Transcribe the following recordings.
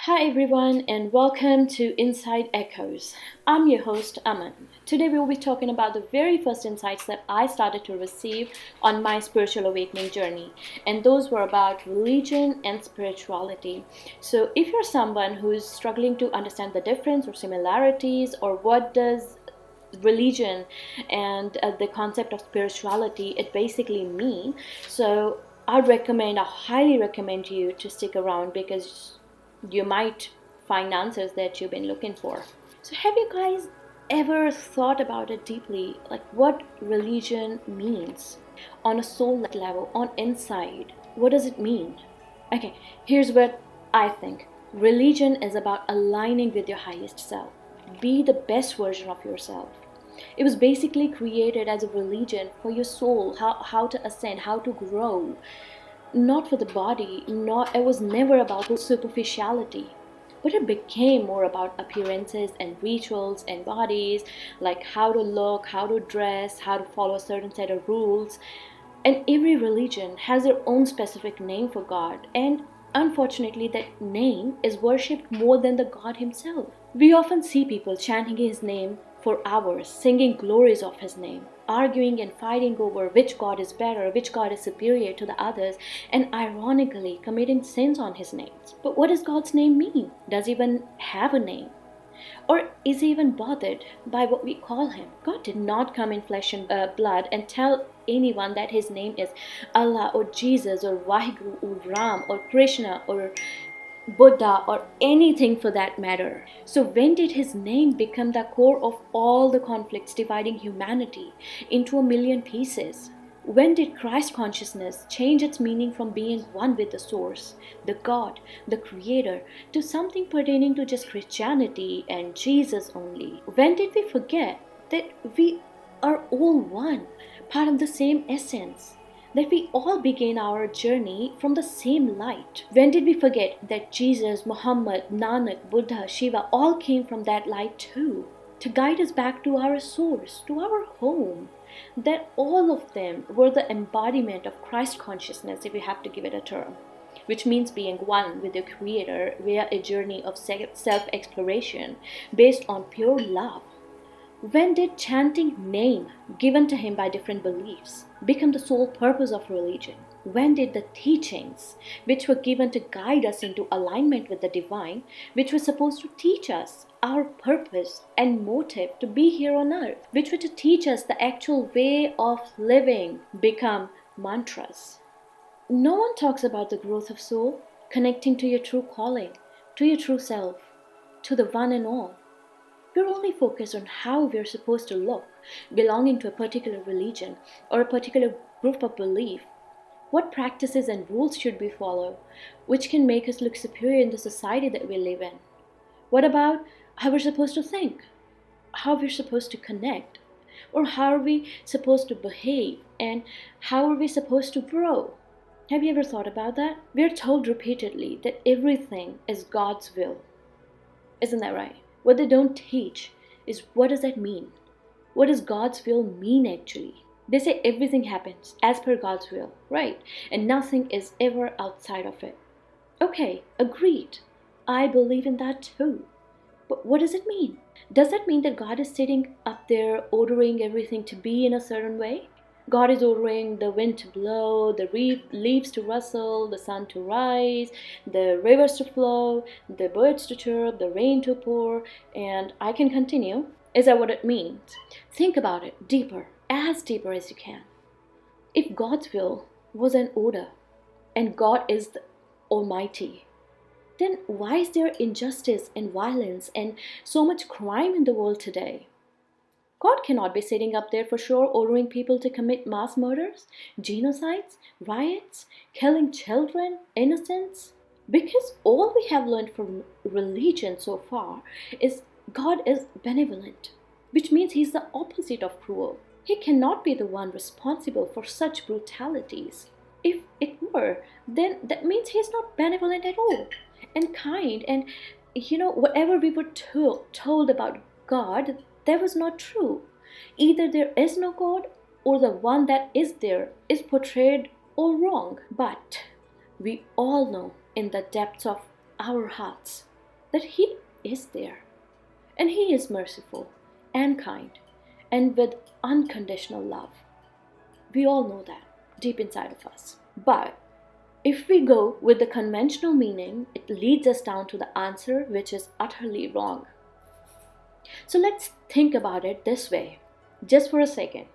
Hi everyone and welcome to Inside Echoes. I'm your host Aman. Today we'll be talking about the very first insights that I started to receive on my spiritual awakening journey, and those were about religion and spirituality. So if you're someone who's struggling to understand the difference or similarities or what does religion and the concept of spirituality it basically mean, so I highly recommend you to stick around because you might find answers that you've been looking for. So, have you guys ever thought about it deeply? Like, what religion means on a soul level, on inside? What does it mean? Okay, here's what I think religion is about aligning with your highest self, be the best version of yourself. It was basically created as a religion for your soul, how to ascend, how to grow, not for the body. Not, it was never about superficiality, but it became more about appearances and rituals and bodies, like how to look, how to dress, how to follow a certain set of rules. And every religion has their own specific name for God, and unfortunately that name is worshipped more than the God himself. We often see people chanting his name for hours, singing glories of his name, arguing and fighting over which God is better, which God is superior to the others, and ironically committing sins on his name. But what does God's name mean? Does he even have a name? Or is he even bothered by what we call him? God did not come in flesh and blood and tell anyone that his name is Allah or Jesus or Vaheguru or Ram or Krishna or Buddha or anything for that matter. So when did his name become the core of all the conflicts dividing humanity into a million pieces? When did Christ consciousness change its meaning from being one with the source, the God, the creator, to something pertaining to just Christianity and Jesus only? When did we forget that we are all one, part of the same essence? That we all begin our journey from the same light. When did we forget that Jesus, Muhammad, Nanak, Buddha, Shiva all came from that light too, to guide us back to our source, to our home? That all of them were the embodiment of Christ consciousness, if you have to give it a term, which means being one with the Creator via a journey of self-exploration based on pure love. When did chanting name given to him by different beliefs become the sole purpose of religion? When did the teachings, which were given to guide us into alignment with the divine, which were supposed to teach us our purpose and motive to be here on earth, which were to teach us the actual way of living, become mantras? No one talks about the growth of soul, connecting to your true calling, to your true self, to the one and all. We're only focused on how we're supposed to look, belonging to a particular religion or a particular group of belief. What practices and rules should we follow, which can make us look superior in the society that we live in? What about how we're supposed to think, how we're supposed to connect, or how are we supposed to behave, and how are we supposed to grow? Have you ever thought about that? We're told repeatedly that everything is God's will. Isn't that right? What they don't teach is what does that mean? What does God's will mean actually? They say everything happens as per God's will, right? And nothing is ever outside of it. Okay, agreed. I believe in that too. But what does it mean? Does that mean that God is sitting up there ordering everything to be in a certain way? God is ordering the wind to blow, the leaves to rustle, the sun to rise, the rivers to flow, the birds to chirp, the rain to pour, and I can continue. Is that what it means? Think about it deeper, as deeper as you can. If God's will was an order, and God is the Almighty, then why is there injustice and violence and so much crime in the world today? God cannot be sitting up there for sure ordering people to commit mass murders, genocides, riots, killing children, innocents. Because all we have learned from religion so far is God is benevolent, which means he's the opposite of cruel. He cannot be the one responsible for such brutalities. If it were, then that means he's not benevolent at all and kind. And whatever we were told about God, that was not true. Either there is no God or the one that is there is portrayed all wrong. But we all know in the depths of our hearts that He is there. And He is merciful and kind and with unconditional love. We all know that deep inside of us. But if we go with the conventional meaning, it leads us down to the answer which is utterly wrong. So let's think about it this way, just for a second.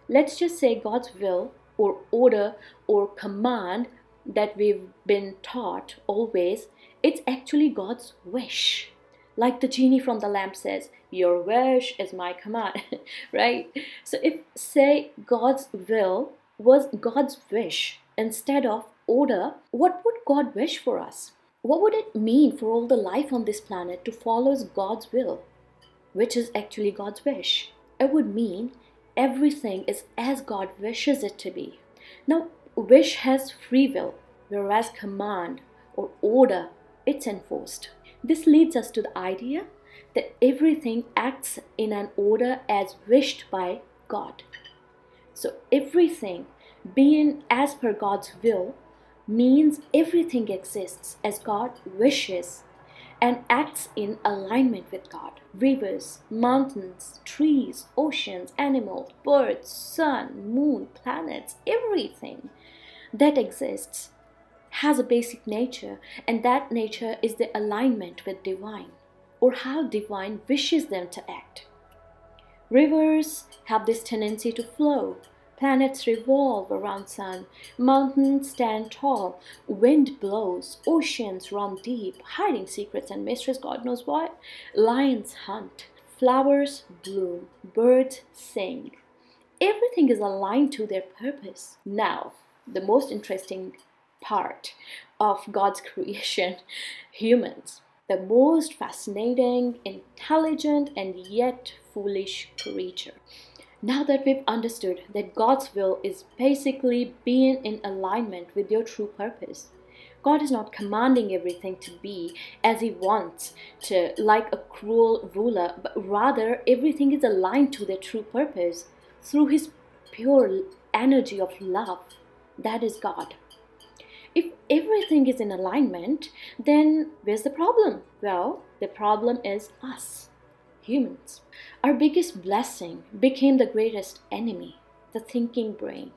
Let's just say God's will or order or command that we've been taught always, it's actually God's wish. Like the genie from the lamp says, your wish is my command, right? So if, say, God's will was God's wish instead of order, what would God wish for us? What would it mean for all the life on this planet to follow God's will, which is actually God's wish? It would mean everything is as God wishes it to be. Now, wish has free will, whereas command or order, it's enforced. This leads us to the idea that everything acts in an order as wished by God. So everything being as per God's will means everything exists as God wishes and acts in alignment with God. Rivers, mountains, trees, oceans, animals, birds, sun, moon, planets, everything that exists has a basic nature, and that nature is the alignment with divine, or how divine wishes them to act. Rivers have this tendency to flow. Planets revolve around sun. Mountains stand tall. Wind blows. Oceans run deep, hiding secrets and mysteries, God knows what. Lions hunt. Flowers bloom. Birds sing. Everything is aligned to their purpose. Now, the most interesting part of God's creation, humans. The most fascinating, intelligent, and yet foolish creature. Now that we've understood that God's will is basically being in alignment with your true purpose, God is not commanding everything to be as He wants to, like a cruel ruler, but rather everything is aligned to their true purpose through His pure energy of love. That is God. If everything is in alignment, then where's the problem? Well, the problem is us, humans. Our biggest blessing became the greatest enemy, the thinking brain.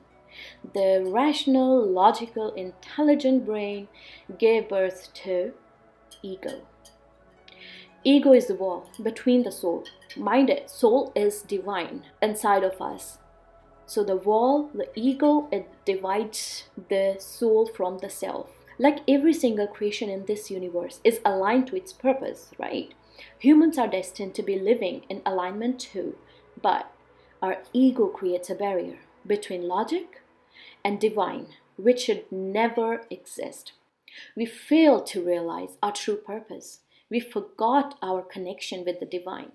The rational, logical, intelligent brain gave birth to ego. Ego is the wall between the soul. Mind it, soul is divine inside of us. So the wall, the ego, it divides the soul from the self. Like every single creation in this universe is aligned to its purpose, right? Humans are destined to be living in alignment too, but our ego creates a barrier between logic and divine, which should never exist. We failed to realize our true purpose. We forgot our connection with the divine.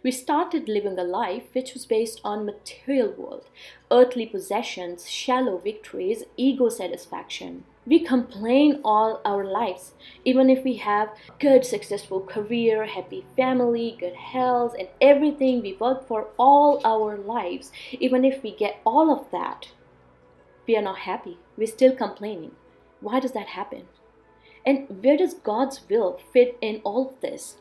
We started living a life which was based on material world, earthly possessions, shallow victories, ego satisfaction. We complain all our lives, even if we have good, successful career, happy family, good health, and everything we work for all our lives. Even if we get all of that, we are not happy. We're still complaining. Why does that happen? And where does God's will fit in all of this?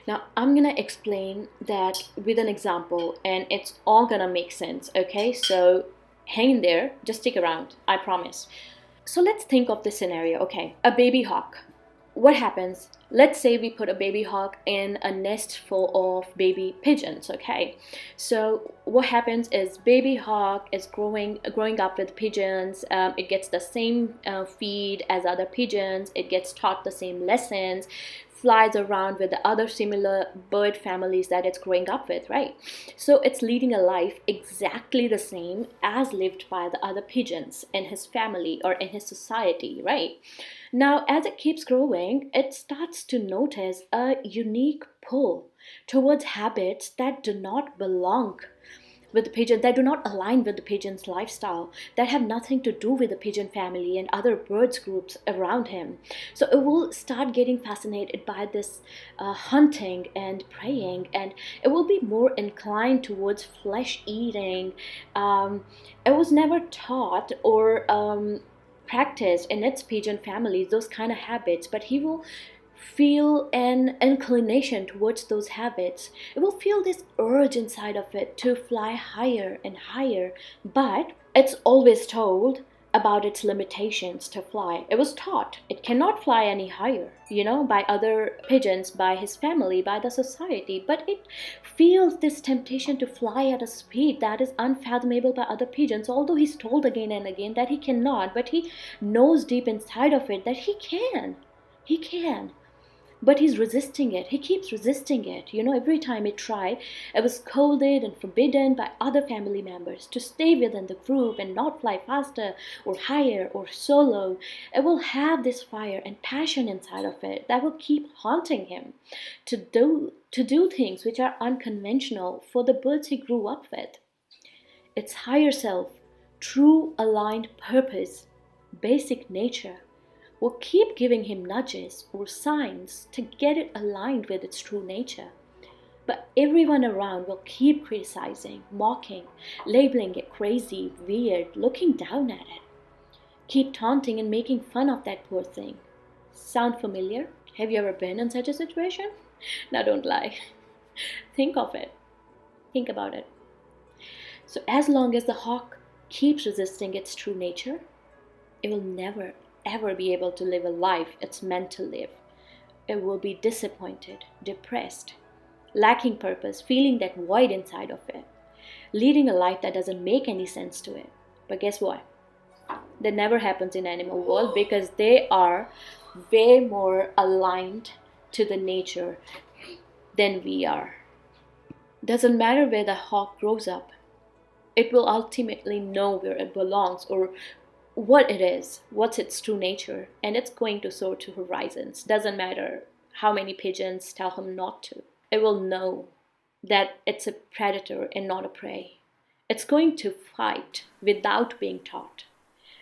Now, I'm going to explain that with an example, and it's all going to make sense, okay? So hang in there, just stick around, I promise. So let's think of this scenario, okay? A baby hawk. What happens? Let's say we put a baby hawk in a nest full of baby pigeons, okay? So what happens is baby hawk is growing up with pigeons. It gets the same feed as other pigeons. It gets taught the same lessons, flies around with the other similar bird families that it's growing up with, right? So it's leading a life exactly the same as lived by the other pigeons in his family or in his society, right? Now, as it keeps growing, it starts to notice a unique pull towards habits that do not belong with the pigeon, that do not align with the pigeon's lifestyle, that have nothing to do with the pigeon family and other birds groups around him. So it will start getting fascinated by this hunting and preying, and it will be more inclined towards flesh eating. It was never taught or practiced in its pigeon family those kind of habits, but he will feel an inclination towards those habits. It will feel this urge inside of it to fly higher and higher, but it's always told about its limitations to fly. It was taught it cannot fly any higher, by other pigeons, by his family, by the society, but it feels this temptation to fly at a speed that is unfathomable by other pigeons, although he's told again and again that he cannot, but he knows deep inside of it that he can. He can. But he's resisting it. He keeps resisting it. Every time he tried, it was scolded and forbidden by other family members to stay within the group and not fly faster or higher or solo. It will have this fire and passion inside of it that will keep haunting him to do things which are unconventional for the birds he grew up with. Its higher self, true aligned purpose, basic nature, will keep giving him nudges or signs to get it aligned with its true nature. But everyone around will keep criticizing, mocking, labeling it crazy, weird, looking down at it. Keep taunting and making fun of that poor thing. Sound familiar? Have you ever been in such a situation? Now don't lie. Think of it. Think about it. So as long as the hawk keeps resisting its true nature, it will never ever be able to live a life it's meant to live. It will be disappointed, depressed, lacking purpose, feeling that void inside of it, leading a life that doesn't make any sense to it. But guess what? That never happens in animal world because they are way more aligned to the nature than we are. Doesn't matter where the hawk grows up, it will ultimately know where it belongs or what it is, what's its true nature, and it's going to soar to horizons. Doesn't matter how many pigeons tell him not to. It will know that it's a predator and not a prey. It's going to fight without being taught.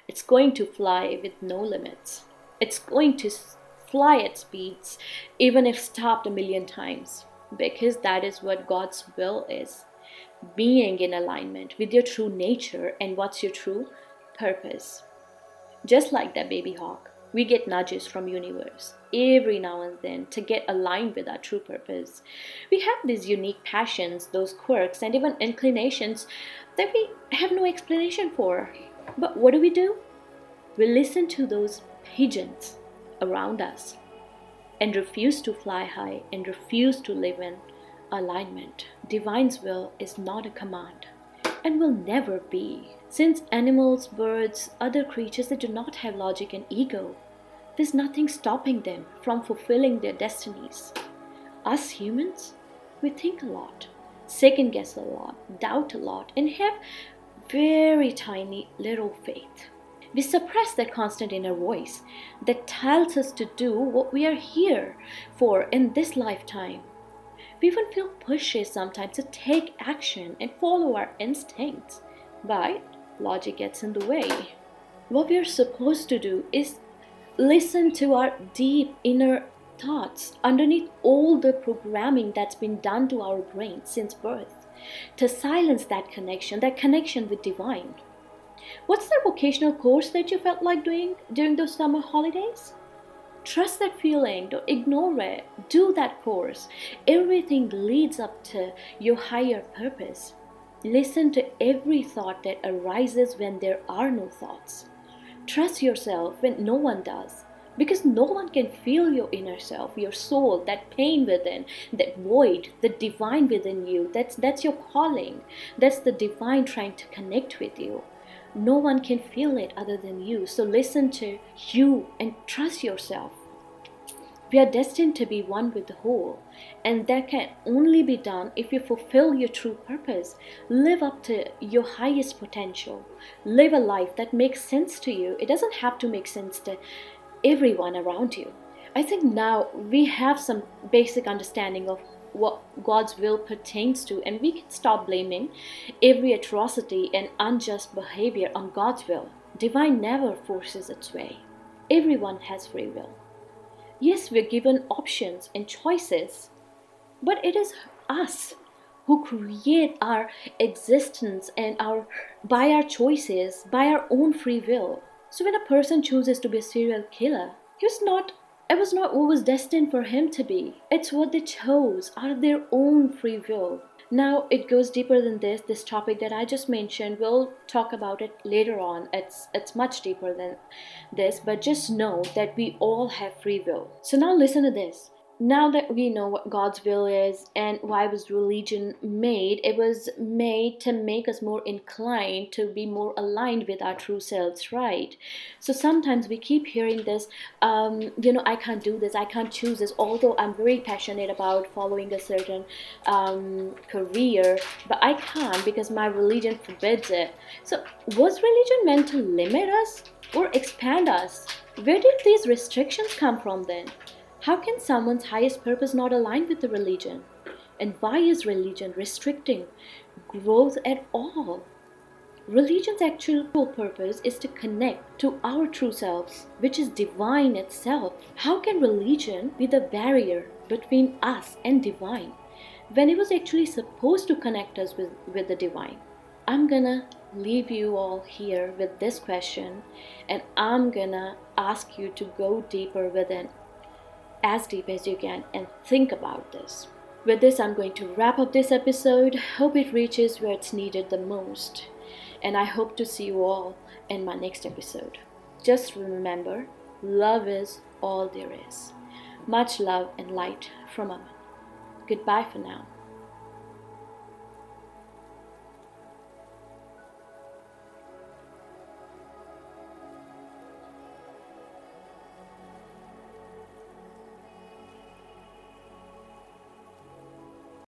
It's going to fly with no limits. It's going to fly at speeds even if stopped a million times, because that is what God's will is. Being in alignment with your true nature and what's your true purpose. Just like that baby hawk, we get nudges from universe every now and then to get aligned with our true purpose. We have these unique passions, those quirks, and even inclinations that we have no explanation for. But what do? We listen to those pigeons around us and refuse to fly high and refuse to live in alignment. Divine's will is not a command and will never be. Since animals, birds, other creatures, they do not have logic and ego, there's nothing stopping them from fulfilling their destinies. Us humans, we think a lot, second guess a lot, doubt a lot, and have very tiny little faith. We suppress that constant inner voice that tells us to do what we are here for in this lifetime. We even feel pushes sometimes to take action and follow our instincts, but logic gets in the way. What we are supposed to do is listen to our deep inner thoughts underneath all the programming that's been done to our brains since birth, to silence that connection with divine. What's that vocational course that you felt like doing during those summer holidays? Trust that feeling, don't ignore it, do that course. Everything leads up to your higher purpose. Listen to every thought that arises when there are no thoughts. Trust yourself when no one does, because no one can feel your inner self, your soul, that pain within, that void, the divine within you. That's your calling. That's the divine trying to connect with you. No one can feel it other than you. So listen to you and trust yourself. We are destined to be one with the whole, and that can only be done if you fulfill your true purpose, live up to your highest potential, live a life that makes sense to you. It doesn't have to make sense to everyone around you. I think now we have some basic understanding of what God's will pertains to, and we can stop blaming every atrocity and unjust behavior on God's will. Divine never forces its way. Everyone has free will. Yes, we're given options and choices, but it is us who create our existence and by our choices, by our own free will. So when a person chooses to be a serial killer, he's not It was not what was destined for him to be. It's what they chose out of their own free will. Now, it goes deeper than this topic that I just mentioned. We'll talk about it later on. It's much deeper than this, but just know that we all have free will. So now listen to this. Now that we know what God's will is and why was religion made, it was made to make us more inclined to be more aligned with our true selves, right? So sometimes we keep hearing this, I can't do this, I can't choose this, although I'm very passionate about following a certain career, but I can't because my religion forbids it. So was religion meant to limit us or expand us? Where did these restrictions come from then? How can someone's highest purpose not align with the religion? And why is religion restricting growth at all? Religion's actual purpose is to connect to our true selves, which is divine itself. How can religion be the barrier between us and divine when it was actually supposed to connect us with the divine? I'm gonna leave you all here with this question, and I'm gonna ask you to go deeper within, as deep as you can, and think about this. With this, I'm going to wrap up this episode. Hope it reaches where it's needed the most. And I hope to see you all in my next episode. Just remember, love is all there is. Much love and light from Aman. Goodbye for now.